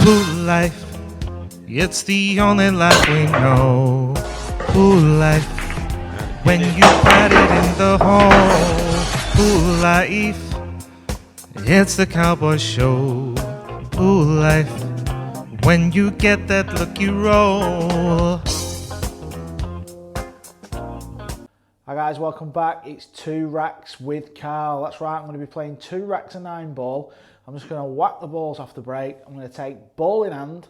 Pool life, it's the only life we know. Pool life, when you put it in the hole. Pool life, it's the cowboy show. Pool life, when you get that lucky roll. Hi guys, welcome back. It's 2 racks with Karl. That's right, I'm going to be playing 2 racks of 9 ball. I'm just going to whack the balls off the break. I'm going to take ball in hand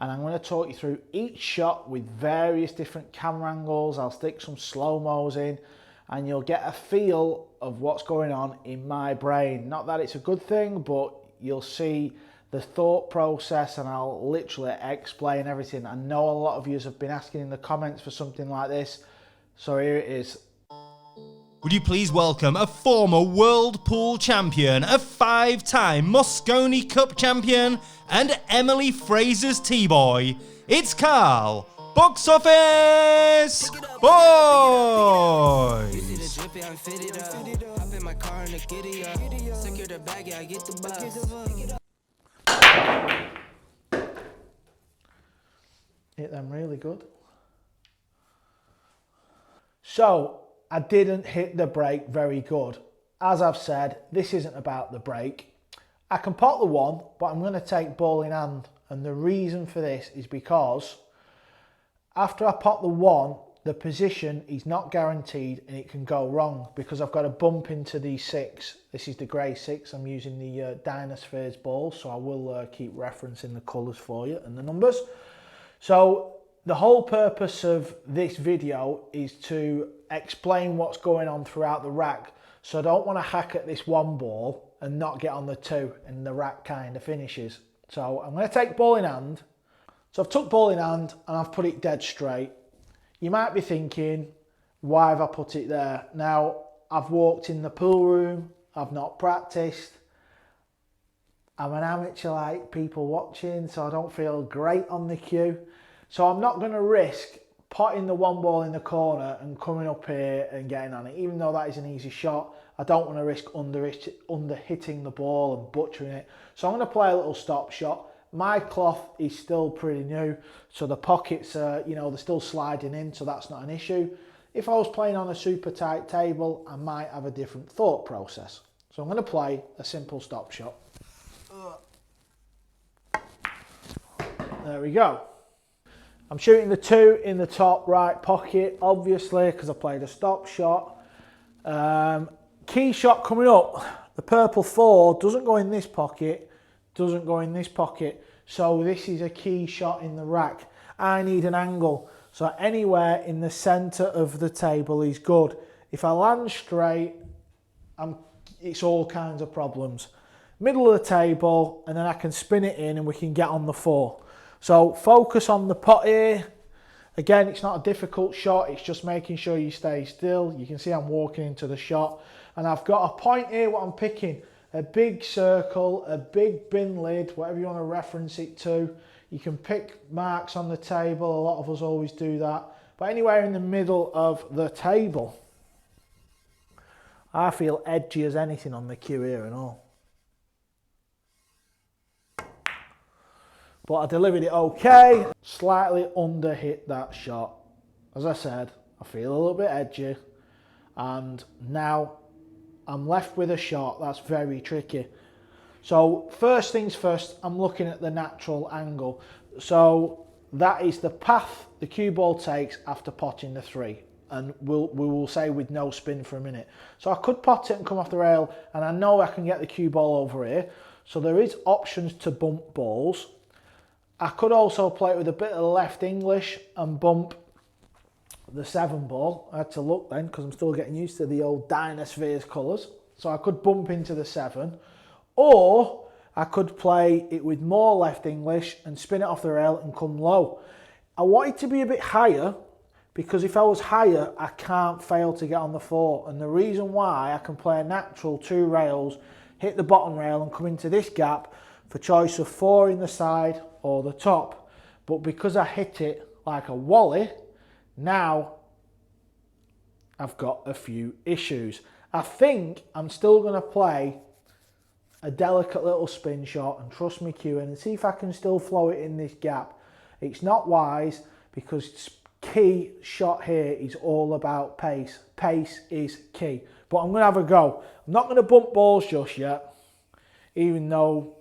and I'm going to talk you through each shot with various different camera angles. I'll stick some slow-mos in and you'll get a feel of what's going on in my brain. Not that it's a good thing, but you'll see the thought process and I'll literally explain everything. I know a lot of you have been asking in the comments for something like this. So here it is. Would you please welcome a former World Pool Champion, a 5-time Moscone Cup Champion, and Emily Fraser's T-Boy. It's Karl, Box Office Boys! Hit them really good. So, I didn't hit the break very good. As I've said, this isn't about the break. I can pot the 1, but I'm going to take ball in hand. And the reason for this is because after I pot the 1, the position is not guaranteed and it can go wrong because I've got to bump into the 6. This is the grey 6. I'm using the Dinospheres ball, so I will keep referencing the colours for you and the numbers. So, the whole purpose of this video is to explain what's going on throughout the rack. So I don't want to hack at this 1 ball and not get on the 2 and the rack kind of finishes. So I'm going to take ball in hand. So I've took ball in hand and I've put it dead straight. You might be thinking, why have I put it there? Now, I've walked in the pool room. I've not practiced. I'm an amateur like people watching, so I don't feel great on the cue. So I'm not going to risk potting the 1 ball in the corner and coming up here and getting on it. Even though that is an easy shot, I don't want to risk under hitting the ball and butchering it. So I'm going to play a little stop shot. My cloth is still pretty new, so the pockets are, they're still sliding in, so that's not an issue. If I was playing on a super tight table, I might have a different thought process. So I'm going to play a simple stop shot. There we go. I'm shooting the 2 in the top right pocket, obviously, because I played a stop shot. Key shot coming up. The purple 4 doesn't go in this pocket, doesn't go in this pocket. So this is a key shot in the rack. I need an angle. So anywhere in the centre of the table is good. If I land straight, it's all kinds of problems. Middle of the table, and then I can spin it in and we can get on the 4. So focus on the pot here. Again, it's not a difficult shot. It's just making sure you stay still. You can see I'm walking into the shot. And I've got a point here what I'm picking. A big circle, a big bin lid, whatever you want to reference it to. You can pick marks on the table. A lot of us always do that. But anywhere in the middle of the table. I feel edgy as anything on the cue here and all. But I delivered it okay, slightly under hit that shot. As I said, I feel a little bit edgy. And now I'm left with a shot that's very tricky. So first things first, I'm looking at the natural angle. So that is the path the cue ball takes after potting the 3. And we will say with no spin for a minute. So I could pot it and come off the rail, and I know I can get the cue ball over here. So there is options to bump balls. I could also play it with a bit of left English and bump the 7 ball. I had to look then because I'm still getting used to the old Dinospheres colours. So I could bump into the 7. Or I could play it with more left English and spin it off the rail and come low. I want it to be a bit higher because if I was higher, I can't fail to get on the 4. And the reason why I can play a natural 2 rails, hit the bottom rail and come into this gap for choice of 4 in the side or the top. But because I hit it like a wally, now I've got a few issues. I think I'm still going to play a delicate little spin shot and trust me cueing and see if I can still flow it in this gap. It's not wise because key shot here is all about pace. Pace is key. But I'm going to have a go. I'm not going to bump balls just yet, even though,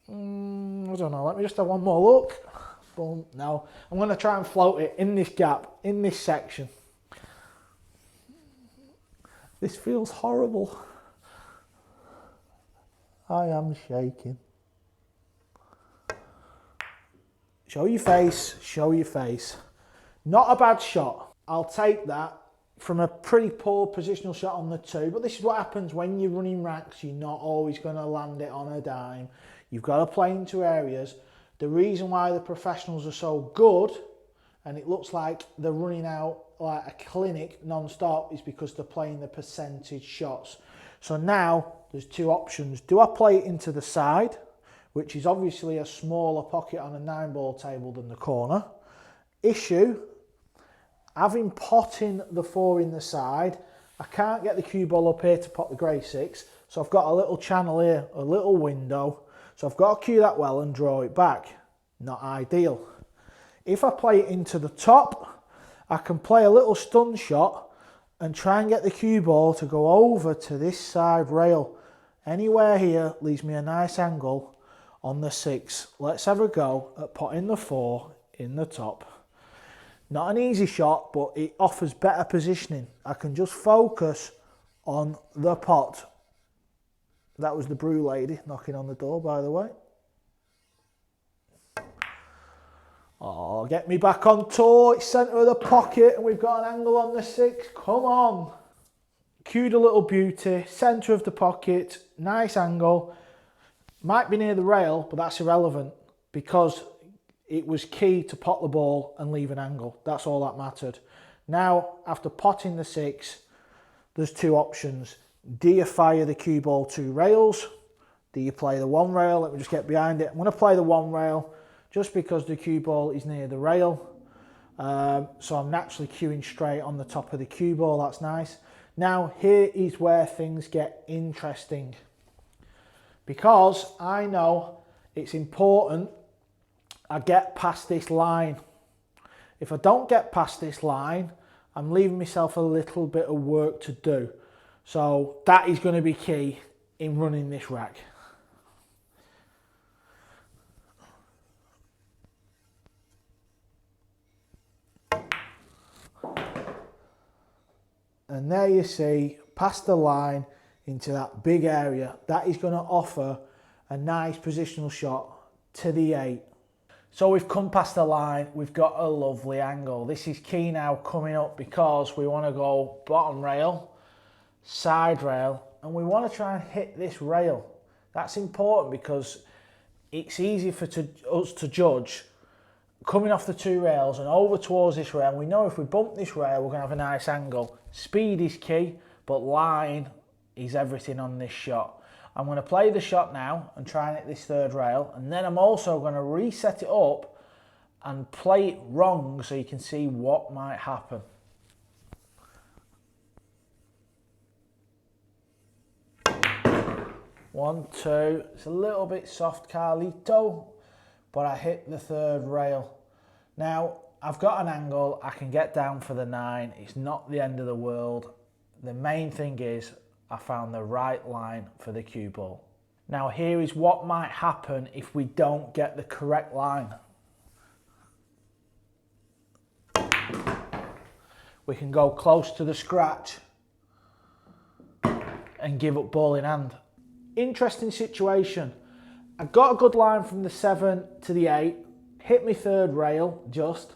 I don't know, let me just have one more look. Boom, no. I'm going to try and float it in this gap, in this section. This feels horrible. I am shaking. Show your face, show your face. Not a bad shot. I'll take that from a pretty poor positional shot on the 2, but this is what happens when you're running racks. You're not always going to land it on a dime. You've got to play into areas. The reason why the professionals are so good, and it looks like they're running out like a clinic non-stop, is because they're playing the percentage shots. So now there's 2 options. Do I play it into the side, which is obviously a smaller pocket on a 9-ball table than the corner? Issue, having potting the 4 in the side, I can't get the cue ball up here to pot the grey 6, so I've got a little channel here, a little window, so I've got to cue that well and draw it back. Not ideal. If I play it into the top, I can play a little stun shot and try and get the cue ball to go over to this side rail. Anywhere here leaves me a nice angle on the 6. Let's have a go at potting the 4 in the top. Not an easy shot, but it offers better positioning. I can just focus on the pot. That was the brew lady knocking on the door, by the way. Oh, get me back on tour. It's centre of the pocket and we've got an angle on the 6. Come on. Cued a little beauty. Centre of the pocket. Nice angle. Might be near the rail, but that's irrelevant because it was key to pot the ball and leave an angle. That's all that mattered. Now, after potting the 6, there's 2 options. Do you fire the cue ball 2 rails? Do you play the 1 rail? Let me just get behind it. I'm going to play the 1 rail just because the cue ball is near the rail. So I'm naturally cueing straight on the top of the cue ball. That's nice. Now, here is where things get interesting. Because I know it's important I get past this line. If I don't get past this line, I'm leaving myself a little bit of work to do. So that is going to be key in running this rack. And there you see, past the line into that big area. That is going to offer a nice positional shot to the 8. So we've come past the line, we've got a lovely angle. This is key now coming up because we want to go bottom rail, side rail, and we want to try and hit this rail. That's important because it's easy for us to judge coming off the 2 rails and over towards this rail. We know if we bump this rail, we're going to have a nice angle. Speed is key, but line is everything on this shot. I'm going to play the shot now and try and hit this 3rd rail, and then I'm also going to reset it up and play it wrong so you can see what might happen. One, 2, it's a little bit soft, Carlito, but I hit the 3rd rail. Now, I've got an angle, I can get down for the 9, it's not the end of the world. The main thing is I found the right line for the cue ball. Now here is what might happen if we don't get the correct line. We can go close to the scratch and give up ball in hand. Interesting situation. I got a good line from the 7 to the 8, hit my 3rd rail just,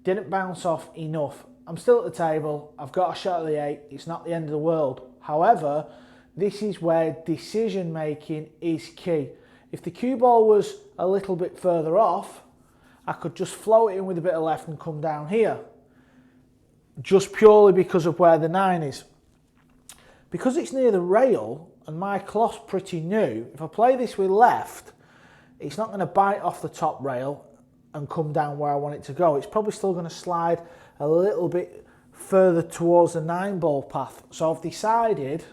didn't bounce off enough. I'm still at the table, I've got a shot at the 8, it's not the end of the world. However, this is where decision making is key. If the cue ball was a little bit further off, I could just float it in with a bit of left and come down here. Just purely because of where the 9 is. Because it's near the rail and my cloth's pretty new, if I play this with left, it's not going to bite off the top rail and come down where I want it to go. It's probably still going to slide a little bit further towards the 9-ball path. So I've decided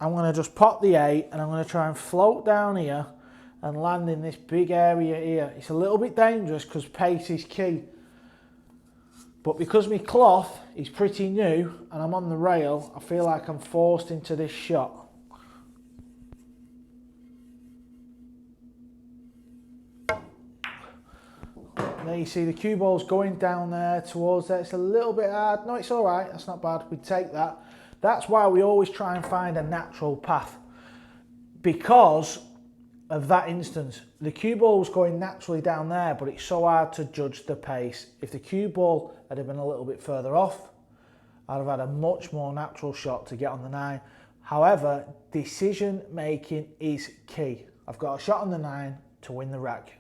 I'm going to just pop the 8 and I'm going to try and float down here and land in this big area here. It's a little bit dangerous because pace is key. But because my cloth is pretty new and I'm on the rail, I feel like I'm forced into this shot. There you see the cue ball's going down there towards there. It's a little bit hard. No, it's all right. That's not bad. We take that. That's why we always try and find a natural path. Because of that instance, the cue ball was going naturally down there, but it's so hard to judge the pace. If the cue ball had been a little bit further off, I'd have had a much more natural shot to get on the 9. However, decision making is key. I've got a shot on the 9 to win the rack.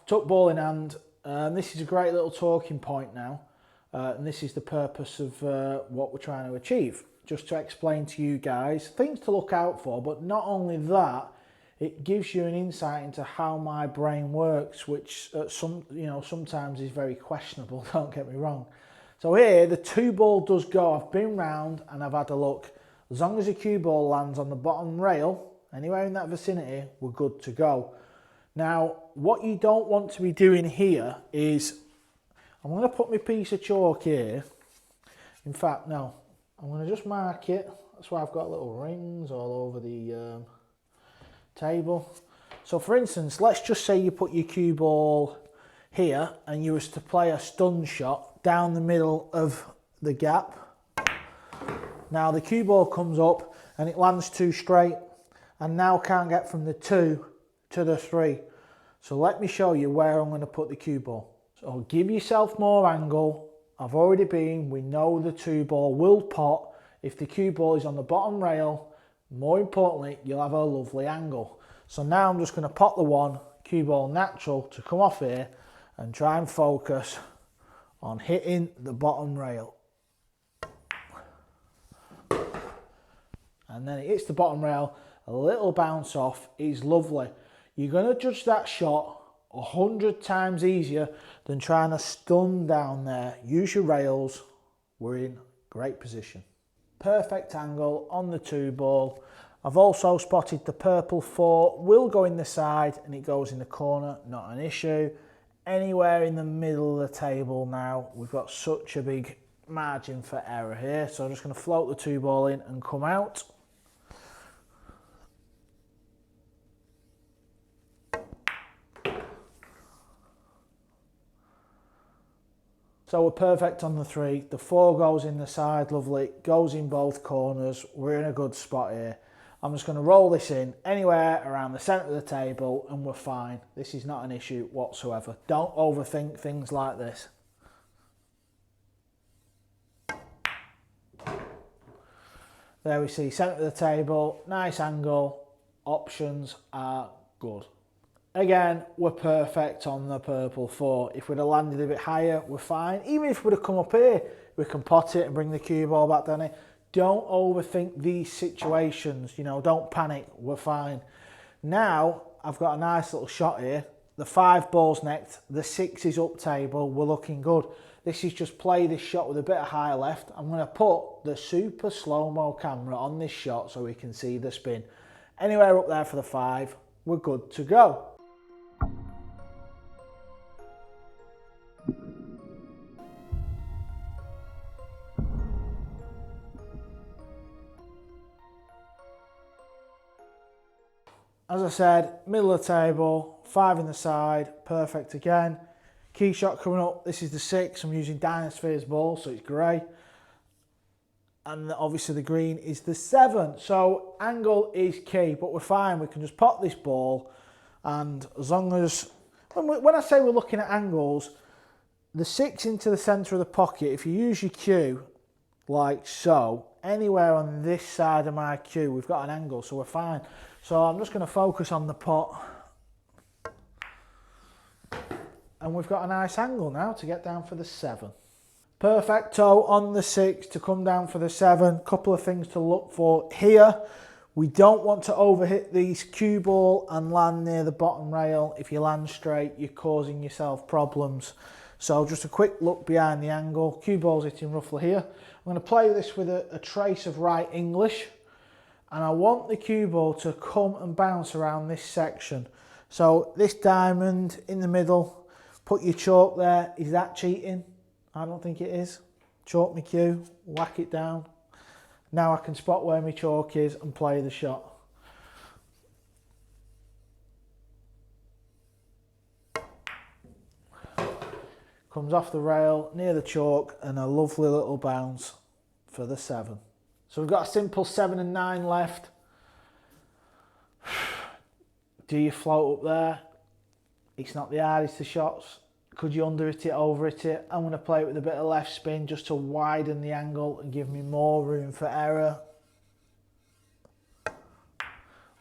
Tuck ball in hand. This is a great little talking point now, and this is the purpose of what we're trying to achieve. Just to explain to you guys things to look out for, but not only that, it gives you an insight into how my brain works, which sometimes is very questionable. Don't get me wrong. So here the 2 ball does go. I've been round and I've had a look. As long as the cue ball lands on the bottom rail, anywhere in that vicinity, we're good to go. Now, what you don't want to be doing here is, I'm going to put my piece of chalk here. In fact, no, I'm going to just mark it. That's why I've got little rings all over the table. So for instance, let's just say you put your cue ball here and you was to play a stun shot down the middle of the gap. Now the cue ball comes up and it lands too straight and now can't get from the 2 to the 3. So let me show you where I'm going to put the cue ball. So give yourself more angle. I've already been, we know the 2 ball will pot if the cue ball is on the bottom rail. More importantly, you'll have a lovely angle. So now I'm just going to pot the 1, cue ball natural to come off here and try and focus on hitting the bottom rail. And then it hits the bottom rail, a little bounce off is lovely. You're going to judge that shot 100 times easier than trying to stun down there. Use your rails. We're in great position. Perfect angle on the 2 ball. I've also spotted the purple 4 will go in the side and it goes in the corner, not an issue. Anywhere in the middle of the table now, we've got such a big margin for error here. So I'm just going to float the 2 ball in and come out. So we're perfect on the 3. The 4 goes in the side, lovely. Goes in both corners. We're in a good spot here. I'm just going to roll this in anywhere around the centre of the table and we're fine. This is not an issue whatsoever. Don't overthink things like this. There we see centre of the table, nice angle. Options are good. Again, we're perfect on the purple 4. If we'd have landed a bit higher, we're fine. Even if we'd have come up here, we can pot it and bring the cue ball back down here. Don't overthink these situations, don't panic, we're fine. Now, I've got a nice little shot here. The 5 ball's necked, the 6 is up table, we're looking good. This is just play this shot with a bit of high left. I'm going to put the super slow-mo camera on this shot so we can see the spin. Anywhere up there for the 5, we're good to go. As I said, middle of the table, 5 in the side, perfect again. Key shot coming up, this is the 6, I'm using Dynasphere's ball, so it's grey. And obviously the green is the 7, so angle is key, but we're fine, we can just pop this ball, and as long as, when I say we're looking at angles, the 6 into the centre of the pocket, if you use your cue, like so, anywhere on this side of my cue, we've got an angle, so we're fine. So I'm just going to focus on the pot. And we've got a nice angle now to get down for the 7. Perfecto on the 6 to come down for the 7. Couple of things to look for here. We don't want to overhit these cue ball and land near the bottom rail. If you land straight, you're causing yourself problems. So just a quick look behind the angle. Cue ball's hitting roughly here. I'm going to play this with a trace of right English. And I want the cue ball to come and bounce around this section. So this diamond in the middle, put your chalk there. Is that cheating? I don't think it is. Chalk my cue, whack it down. Now I can spot where my chalk is and play the shot. Comes off the rail near the chalk and a lovely little bounce for the 7. So we've got a simple 7 and 9 left. Do you float up there? It's not the hardest of shots. Could you under hit it, over hit it? I'm going to play it with a bit of left spin just to widen the angle and give me more room for error.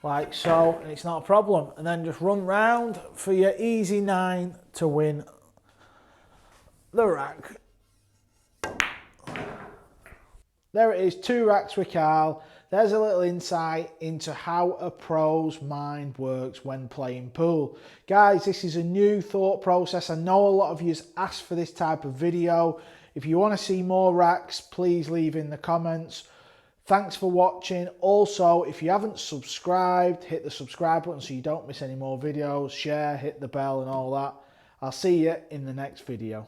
Like so, and it's not a problem. And then just run round for your easy 9 to win the rack. There it is, 2 racks with Karl. There's a little insight into how a pro's mind works when playing pool. Guys, this is a new thought process. I know a lot of you asked for this type of video. If you want to see more racks, please leave in the comments. Thanks for watching. Also, if you haven't subscribed, hit the subscribe button so you don't miss any more videos. Share, hit the bell and all that. I'll see you in the next video.